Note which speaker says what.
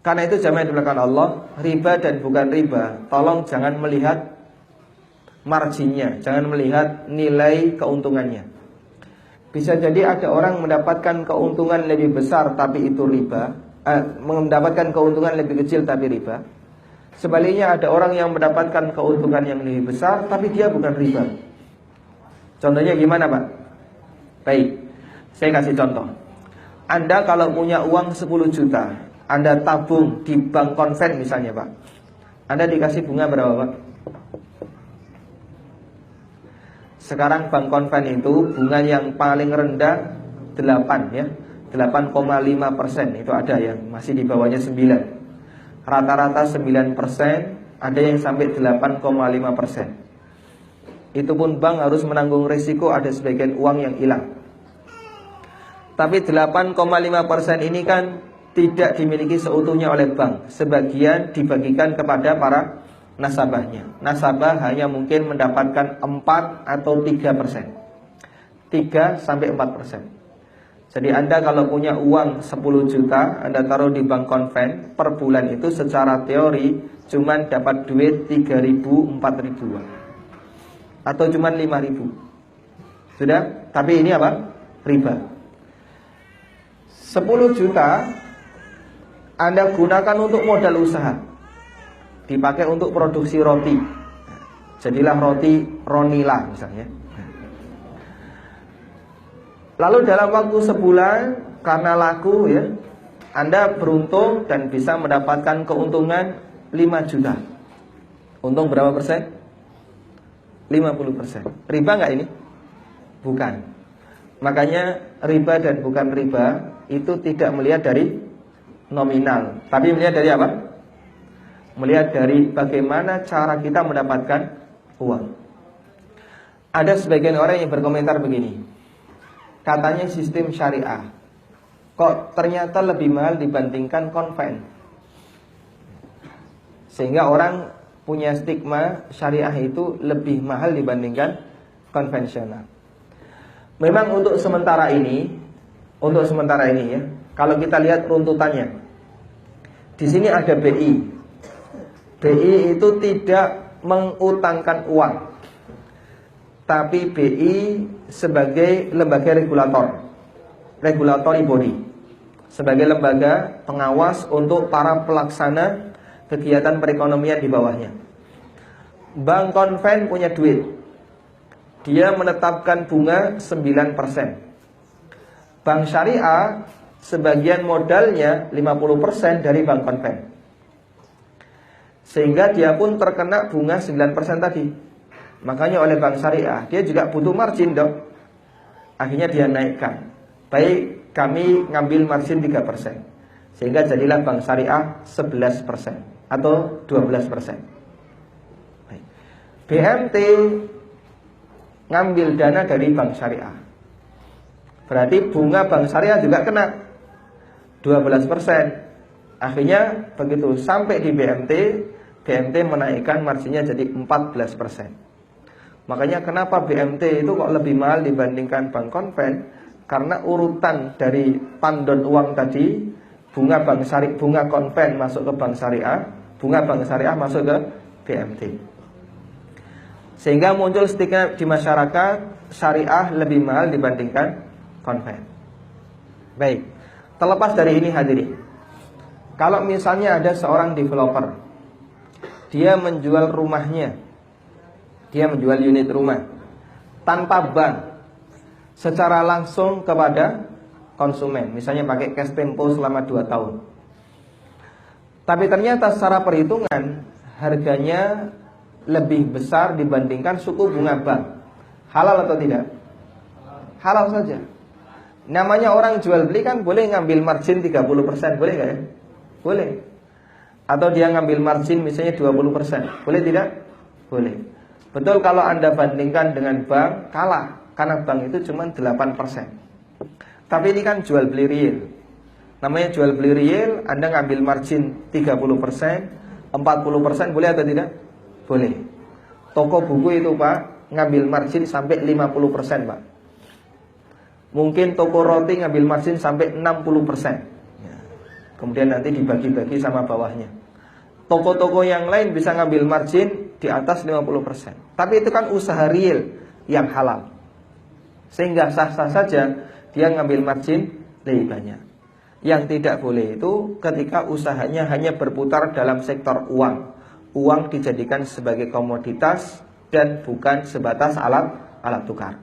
Speaker 1: Karena itu jamaah yang dimuliakan Allah, riba dan bukan riba, tolong jangan melihat marginnya, jangan melihat nilai keuntungannya. Bisa jadi ada orang mendapatkan keuntungan lebih besar tapi itu riba, mendapatkan keuntungan lebih kecil tapi riba. Sebaliknya ada orang yang mendapatkan keuntungan yang lebih besar tapi dia bukan riba. Contohnya gimana Pak? Baik, saya kasih contoh. Anda kalau punya uang 10 juta, Anda tabung di bank konven misalnya Pak, Anda dikasih bunga berapa Pak? Sekarang bank konven itu bunga yang paling rendah 8 ya, 8,5%. Itu ada yang masih di bawahnya 9. Rata-rata 9%, ada yang sampai 8,5%. Itu pun bank harus menanggung risiko ada sebagian uang yang hilang. Tapi 8,5% ini kan tidak dimiliki seutuhnya oleh bank. Sebagian dibagikan kepada para nasabahnya. Nasabah hanya mungkin mendapatkan 4 atau 3%. 3-4%. Jadi Anda kalau punya uang 10 juta, Anda taruh di bank konven, per bulan itu secara teori cuman dapat duit 3.000, 4.000 atau cuman 5.000. Sudah? Tapi ini apa? Riba. 10 juta Anda gunakan untuk modal usaha, dipakai untuk produksi roti. Jadilah roti Ronila misalnya. Lalu dalam waktu sebulan karena laku ya, Anda beruntung dan bisa mendapatkan keuntungan 5 juta. Untung berapa persen? 50%. Riba nggak ini? Bukan. Makanya riba dan bukan riba itu tidak melihat dari nominal, tapi melihat dari apa? Melihat dari bagaimana cara kita mendapatkan uang. Ada sebagian orang yang berkomentar begini, katanya sistem syariah kok ternyata lebih mahal dibandingkan konven, sehingga orang punya stigma syariah itu lebih mahal dibandingkan konvensional. Memang untuk sementara ini ya, kalau kita lihat runtutannya, di sini ada BI. BI itu tidak mengutangkan uang, tapi BI sebagai lembaga regulatory body, sebagai lembaga pengawas untuk para pelaksana kegiatan perekonomian di bawahnya. Bank konven punya duit, dia menetapkan bunga 9%. Bank syariah sebagian modalnya 50% dari bank konven, sehingga dia pun terkena bunga 9% tadi. Makanya oleh bank syariah dia juga butuh margin dong. Akhirnya dia naikkan. Baik, kami ngambil margin 3%, sehingga jadilah bank syariah 11% atau 12%. Baik. BMT ngambil dana dari bank syariah, berarti bunga bank syariah juga kena 12%. Akhirnya begitu sampai di BMT, BMT menaikkan marginnya jadi 14%. Makanya kenapa BMT itu kok lebih mahal dibandingkan bank konven? Karena urutan dari pandon uang tadi, bunga bank syariah, bunga konven masuk ke bank syariah, bunga bank syariah masuk ke BMT. Sehingga muncul stigma di masyarakat, syariah lebih mahal dibandingkan konven. Baik, terlepas dari ini hadirin, kalau misalnya ada seorang developer, dia menjual rumahnya, dia menjual unit rumah tanpa bank, secara langsung kepada konsumen, misalnya pakai cash tempo selama 2 tahun. Tapi ternyata secara perhitungan harganya lebih besar dibandingkan suku bunga bank. Halal atau tidak? Halal saja. Namanya orang jual beli kan boleh ngambil margin 30%, boleh nggak ya? Boleh. Atau dia ngambil margin misalnya 20%, boleh tidak? Boleh. Betul kalau Anda bandingkan dengan bank, kalah, karena bank itu cuma 8%. Tapi ini kan jual beli real. Namanya jual beli real, Anda ngambil margin 30%, 40%, boleh atau tidak? Boleh. Toko buku itu Pak, ngambil margin sampai 50% Pak. Mungkin toko roti ngambil margin sampai 60%. kemudian nanti dibagi-bagi sama bawahnya. Toko-toko yang lain bisa ngambil margin di atas 50%. Tapi itu kan usaha real yang halal, sehingga sah-sah saja dia ngambil margin lebih banyak. Yang tidak boleh itu ketika usahanya hanya berputar dalam sektor uang. Uang dijadikan sebagai komoditas dan bukan sebatas alat tukar.